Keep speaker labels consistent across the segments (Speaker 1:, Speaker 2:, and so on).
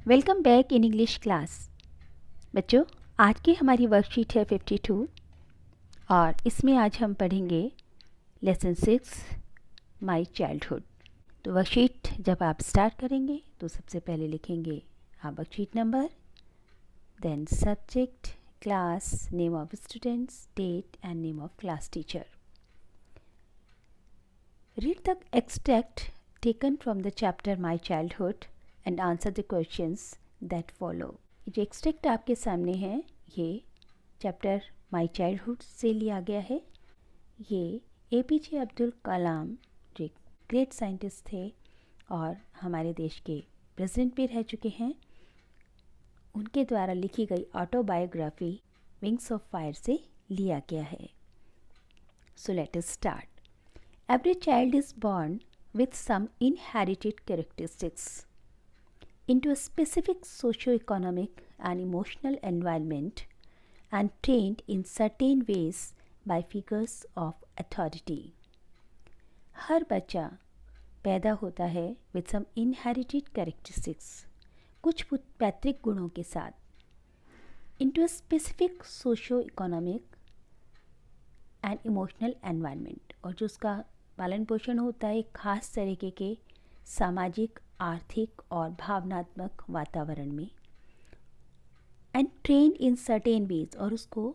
Speaker 1: Welcome back in English class. बच्चों, आज की हमारी वर्कशीट है 52 और इसमें आज हम पढ़ेंगे लेसन 6 माय चाइल्डहुड। तो वर्कशीट जब आप स्टार्ट करेंगे तो सबसे पहले लिखेंगे आप worksheet number, then subject, class, name of students, date and name of class teacher. Read the extract taken from the chapter my childhood and answer the questions that follow. जो extract आपके सामने है ये चैप्टर माय चाइल्डहुड से लिया गया है। ये एपीजे अब्दुल कलाम जो एक ग्रेट साइंटिस्ट थे और हमारे देश के प्रेसिडेंट भी रह चुके हैं, उनके द्वारा लिखी गई ऑटोबायोग्राफी विंग्स ऑफ फायर से लिया गया है। So let us start. Every child is born with some inherited characteristics into a specific socio-economic and emotional environment and trained in certain ways by figures of authority. हर बच्चा पैदा होता है with some inherited characteristics, कुछ पैतृक गुणों के साथ, into a specific socio-economic and emotional environment, और जो उसका पालन पोषण होता है एक खास तरीके के सामाजिक, आर्थिक और भावनात्मक वातावरण में, and train in certain veg, और उसको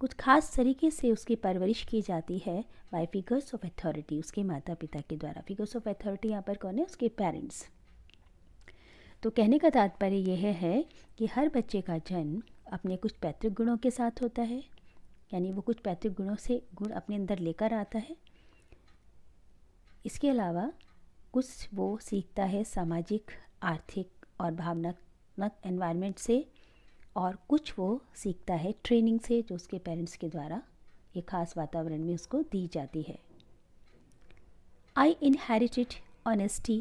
Speaker 1: कुछ खास तरीके से उसकी परवरिश की जाती है बाय फिगर्स ऑफ अथॉरिटी, उसके माता पिता के द्वारा। फिगर्स ऑफ अथॉरिटी यहाँ पर कौन है? उसके पेरेंट्स। तो कहने का तात्पर्य यह है कि हर बच्चे का जन्म अपने कुछ पैतृक गुणों के साथ होता है, यानी वो कुछ पैतृक गुणों से गुण अपने अंदर लेकर आता है। इसके अलावा कुछ वो सीखता है सामाजिक, आर्थिक और भावनात्मक एनवायरनमेंट से, और कुछ वो सीखता है ट्रेनिंग से जो उसके पेरेंट्स के द्वारा एक खास वातावरण में उसको दी जाती है। आई inherited honesty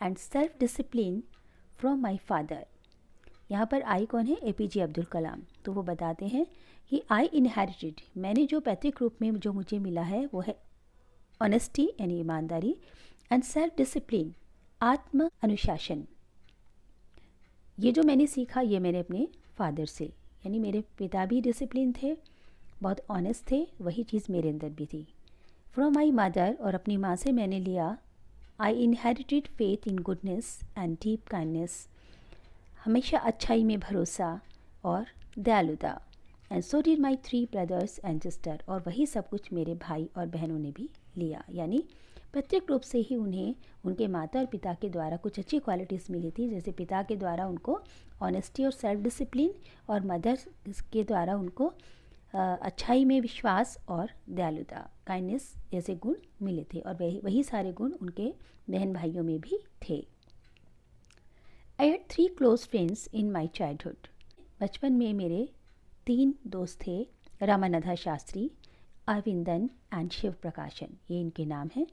Speaker 1: and self discipline from my father. यहाँ पर आई कौन है? एपीजे अब्दुल कलाम। तो वो बताते हैं कि आई इनहेरिटेड, मैंने जो पैतृक रूप में जो मुझे मिला है वो है ऑनेस्टी यानी ईमानदारी, एंड सेल्फ डिसिप्लिन, आत्म अनुशासन। ये जो मैंने सीखा ये मैंने अपने फादर से, यानी मेरे पिता भी डिसिप्लिन थे, बहुत ऑनेस्ट थे, वही चीज़ मेरे अंदर भी थी। फ्रॉम माई मदर, और अपनी माँ से मैंने लिया आई inherited faith in goodness and deep kindness, हमेशा अच्छाई में भरोसा और दयालुता। And so did my 3 brothers and sister, और वही सब कुछ मेरे भाई और बहनों ने भी लिया। यानी प्रत्येक रूप से ही उन्हें उनके माता और पिता के द्वारा कुछ अच्छी क्वालिटीज़ मिली थी। जैसे पिता के द्वारा उनको ऑनेस्टी और सेल्फ डिसिप्लिन, और मदर के द्वारा उनको अच्छाई में विश्वास और दयालुता, काइंडनेस जैसे गुण मिले थे, और वही सारे गुण उनके बहन भाइयों में भी थे। I had 3 close friends in my childhood. बचपन में मेरे 3 दोस्त थे, रामानंदा शास्त्री, अरविंदन एंड शिव प्रकाशन, ये इनके नाम हैं।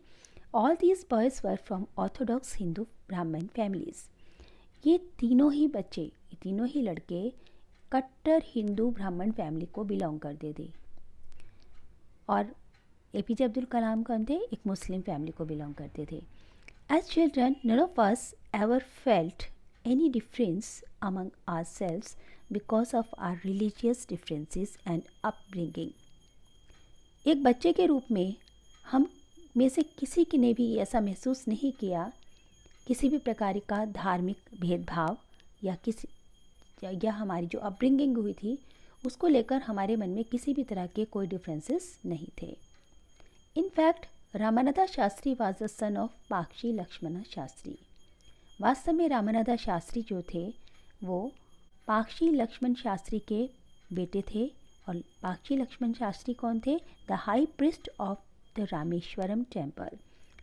Speaker 1: All these boys were from Orthodox Hindu ब्राह्मण फैमिलीज़। ये तीनों ही बच्चे, ये तीनों ही लड़के कट्टर हिंदू ब्राह्मण फैमिली को बिलोंग करते थे। और एपीजे अब्दुल कलाम कौन थे? एक मुस्लिम फैमिली को बिलोंग करते थे। As children none of us ever felt any difference among ourselves because of our religious differences and upbringing. एक बच्चे के रूप में हम में से किसी की ने भी ऐसा महसूस नहीं किया किसी भी प्रकार का धार्मिक भेदभाव, या हमारी जो अपब्रिंगिंग हुई थी उसको लेकर हमारे मन में किसी भी तरह के कोई डिफरेंसेस नहीं थे। In fact Ramananda Shastri was the son of Pakshi Lakshmana Shastri. वास्तव में रामानंदा शास्त्री जो थे वो पाक्षी लक्ष्मण शास्त्री के बेटे थे। और पाक्षी लक्ष्मण शास्त्री कौन थे? The high priest of the Rameswaram temple.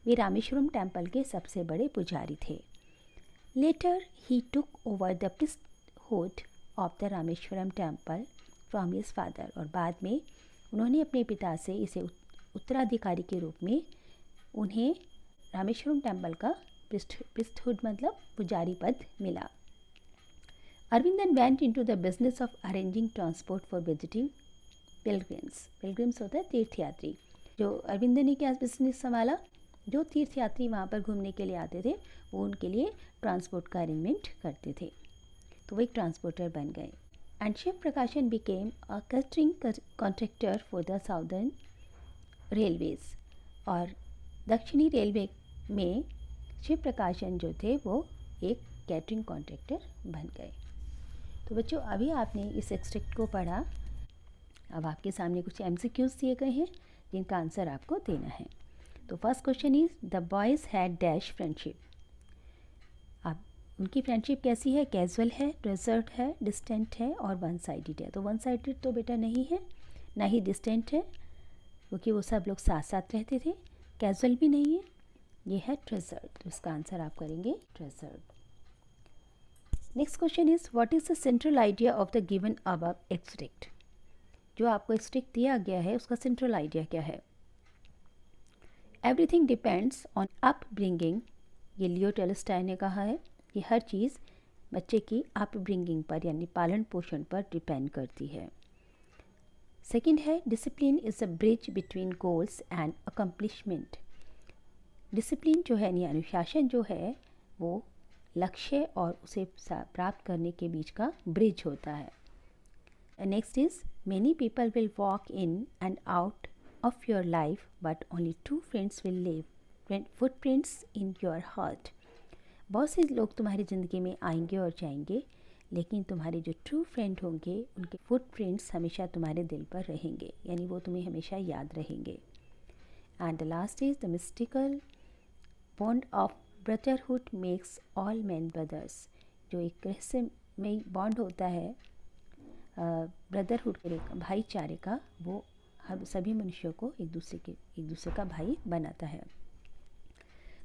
Speaker 1: वे रामेश्वरम टेम्पल के सबसे बड़े पुजारी थे। Later he took over the priesthood of the Rameswaram temple from his father, और बाद में उन्होंने अपने पिता से इसे उत्तराधिकारी के रूप में उन्हें रामेश्वरम टेम्पल का प्रिस्टहुड मतलब पुजारी पद मिला। Arvindan went into the business of arranging transport for visiting pilgrims. Pilgrims होता है तीर्थयात्री। जो अरविंदन ने क्या बिजनेस संभाला? जो तीर्थयात्री वहाँ पर घूमने के लिए आते थे वो उनके लिए ट्रांसपोर्ट का अरेंजमेंट करते थे। तो वो एक ट्रांसपोर्टर बन गए। एंड शिव प्रकाशन became a catering contractor for the southern railways. और दक्षिणी रेलवे में शिव प्रकाशन जो थे वो एक कैटरिंग कॉन्ट्रैक्टर बन गए। तो बच्चों अभी आपने इस एक्सट्रैक्ट को पढ़ा। अब आपके सामने कुछ MCQs दिए गए हैं जिनका आंसर आपको देना है। तो first question is the boys had dash friendship. अब उनकी फ्रेंडशिप कैसी है? कैजुअल है, ट्रेजर्ड है, डिस्टेंट है और वन साइडेड है। तो वन साइडेड तो बेटा नहीं है, ना ही डिस्टेंट है, क्योंकि वो सब लोग साथ साथ रहते थे। कैजुअल भी नहीं है, ये है ट्रेजर्ड। तो इसका आंसर आप करेंगे treasured. Next question is what is the central idea of the given above extract. जो आपको एक्सट्रैक्ट दिया गया है उसका सेंट्रल आइडिया क्या है? एवरीथिंग डिपेंड्स ऑन अपब्रिंगिंग, ये लियो टॉल्स्टॉय ने कहा है कि हर चीज़ बच्चे की अपब्रिंगिंग पर यानी पालन पोषण पर डिपेंड करती है। सेकंड है discipline is a bridge between goals and accomplishment. Discipline जो है यानी अनुशासन जो है वो लक्ष्य और उसे प्राप्त करने के बीच का ब्रिज होता है। Next is many people will walk in and out of your life but only two friends will leave footprints in your heart। बहुत से लोग तुम्हारी ज़िंदगी में आएंगे और जाएंगे, लेकिन तुम्हारे जो ट्रू फ्रेंड होंगे उनके फुटप्रिंट्स हमेशा तुम्हारे दिल पर रहेंगे, यानी वो तुम्हें हमेशा याद रहेंगे। And the last is the mystical bond of brotherhood makes all man brothers. जो एक रहस्यमय बॉन्ड होता है ब्रदरहुड के भाईचारे का, वो हर सभी मनुष्यों को एक दूसरे का भाई बनाता है।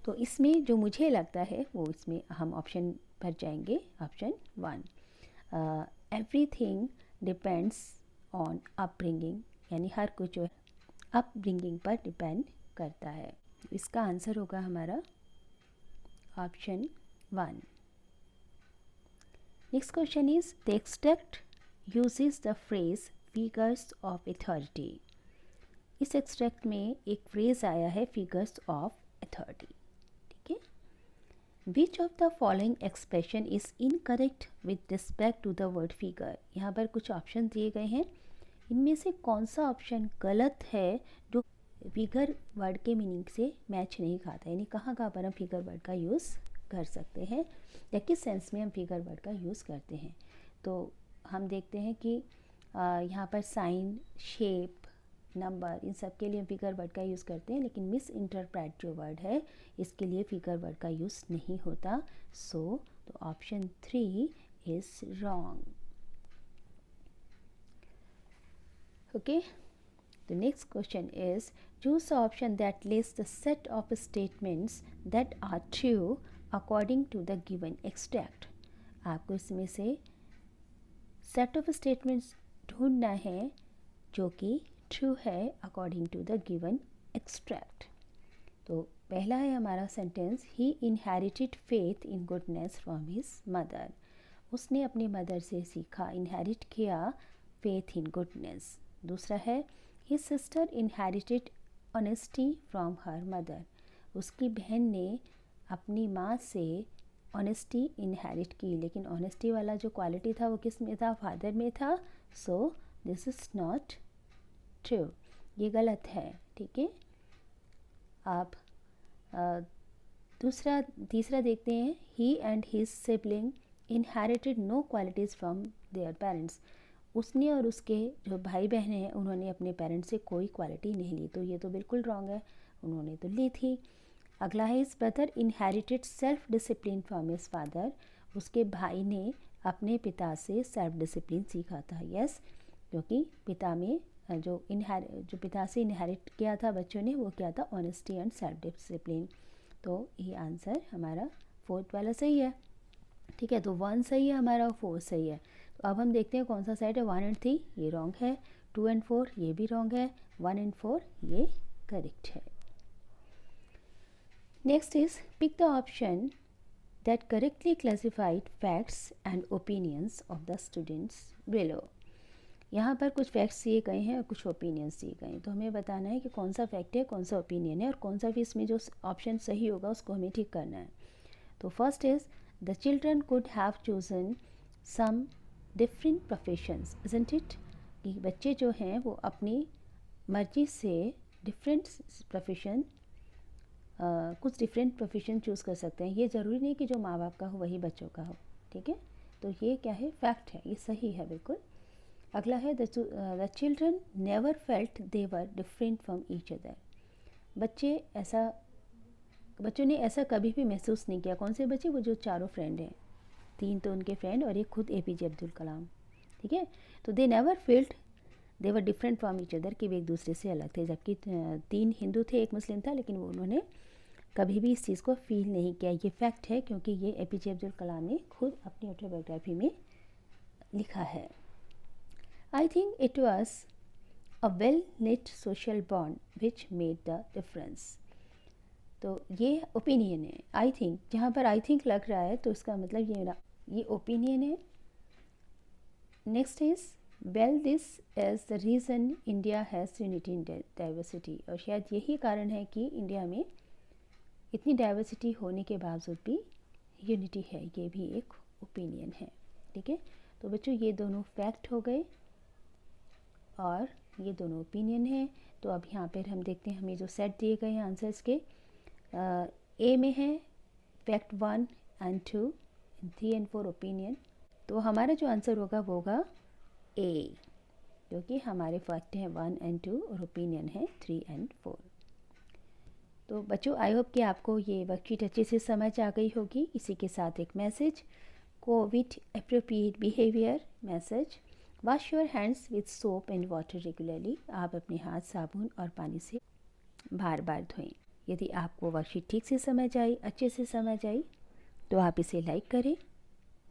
Speaker 1: तो इसमें जो मुझे लगता है वो इसमें हम ऑप्शन पर जाएंगे, option 1। Everything depends on upbringing, यानी हर कुछ जो है अपब्रिंगिंग पर डिपेंड करता है। इसका आंसर होगा हमारा option 1। Next question is the extract uses the phrase figures of authority. इस एक्सट्रैक्ट में एक फ्रेज आया है फिगर्स ऑफ अथॉरिटी, ठीक है। Which of the following expression is incorrect with respect to the word figure. यहाँ पर कुछ ऑप्शन दिए गए हैं, इनमें से कौन सा ऑप्शन गलत है जो फिगर वर्ड के मीनिंग से मैच नहीं खाता, यानी कहाँ पर हम फिगर वर्ड का यूज़ कर सकते हैं या किस सेंस में हम फिगर वर्ड का यूज़ करते हैं। तो हम देखते हैं कि यहाँ पर साइन, शेप, नंबर, इन सब के लिए फिगर वर्ड का यूज़ करते हैं, लेकिन मिस इंटरप्रेट जो वर्ड है इसके लिए फिगर वर्ड का यूज़ नहीं होता। सो तो option 3 is wrong. Okay, the next question is choose the option that list the set of statements that are true according to the given extract. आपको इसमें से सेट ऑफ स्टेटमेंट्स ढूंढना है जो कि ट्रू है according to the given extract. तो पहला है हमारा sentence, he inherited faith in goodness from his mother. उसने अपनी मदर से सीखा, इनहेरिट किया फेथ इन गुडनेस। दूसरा है his sister inherited honesty from her mother. उसकी बहन ने अपनी माँ से ऑनेस्टी इनहेरिट की, लेकिन ऑनेस्टी वाला जो क्वालिटी था वो किस में था? फादर में था। So this is not true, ये गलत है, ठीक है। आप तीसरा देखते हैं, he and his sibling inherited no qualities from their parents. उसने और उसके जो भाई बहन हैं उन्होंने अपने पेरेंट्स से कोई क्वालिटी नहीं ली, तो ये तो बिल्कुल रॉन्ग है, उन्होंने तो ली थी। अगला है his brother inherited self discipline from his father. उसके भाई ने अपने पिता से सेल्फ डिसिप्लिन सीखा था। यस, क्योंकि पिता में जो पिता से इनहेरिट किया था बच्चों ने, वो क्या था? Honesty and self discipline. तो ये आंसर हमारा 4th वाला सही है, ठीक है। तो 1 सही है हमारा और 4 सही है। तो अब हम देखते हैं कौन सा सेट है। 1 एंड 3 ये रॉन्ग है, 2 एंड 4 ये भी रॉन्ग है, 1 एंड 4 ये करेक्ट है। Next is pick the option that correctly classified facts and opinions of the students below. यहाँ पर कुछ फैक्ट्स दिए गए हैं और कुछ ओपिनियंस दिए गए हैं, तो हमें बताना है कि कौन सा फैक्ट है, कौन सा ओपिनियन है, और कौन सा भी इसमें जो ऑप्शन सही होगा उसको हमें ठीक करना है। तो first is the children could have chosen some different professions, isn't it? कि बच्चे जो हैं वो अपनी मर्जी से डिफरेंट प्रोफेशन कुछ डिफरेंट प्रोफेशन चूज़ कर सकते हैं। ये ज़रूरी नहीं कि जो माँ बाप का हो वही बच्चों का हो, ठीक है। तो ये क्या है, फैक्ट है, ये सही है बिल्कुल। अगला है the children never felt they were different from each other. बच्चों ने ऐसा कभी भी महसूस नहीं किया। कौन से बच्चे? वो जो चारों फ्रेंड हैं, 3 तो उनके फ्रेंड और एक खुद APJ अब्दुल कलाम, ठीक है। तो they never felt they were different from each other, कि वे एक दूसरे से अलग थे। जबकि 3 हिंदू थे, एक मुस्लिम था, लेकिन वो उन्होंने कभी भी इस चीज़ को फील नहीं किया। ये फैक्ट है, क्योंकि ये APJ अब्दुल कलाम ने खुद अपनी ऑटोबायोग्राफी में लिखा है। I think it was a well knit social bond which made the difference. तो ये ओपिनियन है। आई थिंक, जहाँ पर आई थिंक लग रहा है तो इसका मतलब ये ओपिनियन है। Next is well this is the reason India has unity in diversity. और शायद यही कारण है कि इंडिया में इतनी डाइवर्सिटी होने के बावजूद भी यूनिटी है। ये भी एक ओपिनियन है, ठीक है। तो बच्चों ये दोनों फैक्ट हो गए और ये दोनों ओपिनियन है। तो अब यहाँ पर हम देखते हैं हमें जो सेट दिए गए हैं आंसर्स के, ए में है फैक्ट 1 and 2, 3 and 4 ओपिनियन। तो हमारा जो आंसर होगा वो होगा ए, क्योंकि हमारे फैक्ट हैं 1 and 2 और ओपिनियन है 3 and 4। तो बच्चों आई होप कि आपको ये वर्कशीट अच्छे से समझ आ गई होगी। इसी के साथ एक message, Covid appropriate behaviour message, wash your hands with soap and water regularly. आप अपने हाथ साबुन और पानी से बार बार धोएं। यदि आपको वर्कशीट ठीक से समझ आई, अच्छे से समझ आई, तो आप इसे लाइक करें,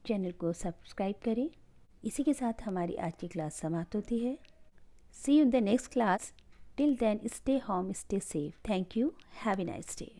Speaker 1: चैनल को सब्सक्राइब करें। इसी के साथ हमारी आज की क्लास समाप्त होती है। See you in the next class. Till then stay home, stay safe. Thank you, have a nice day.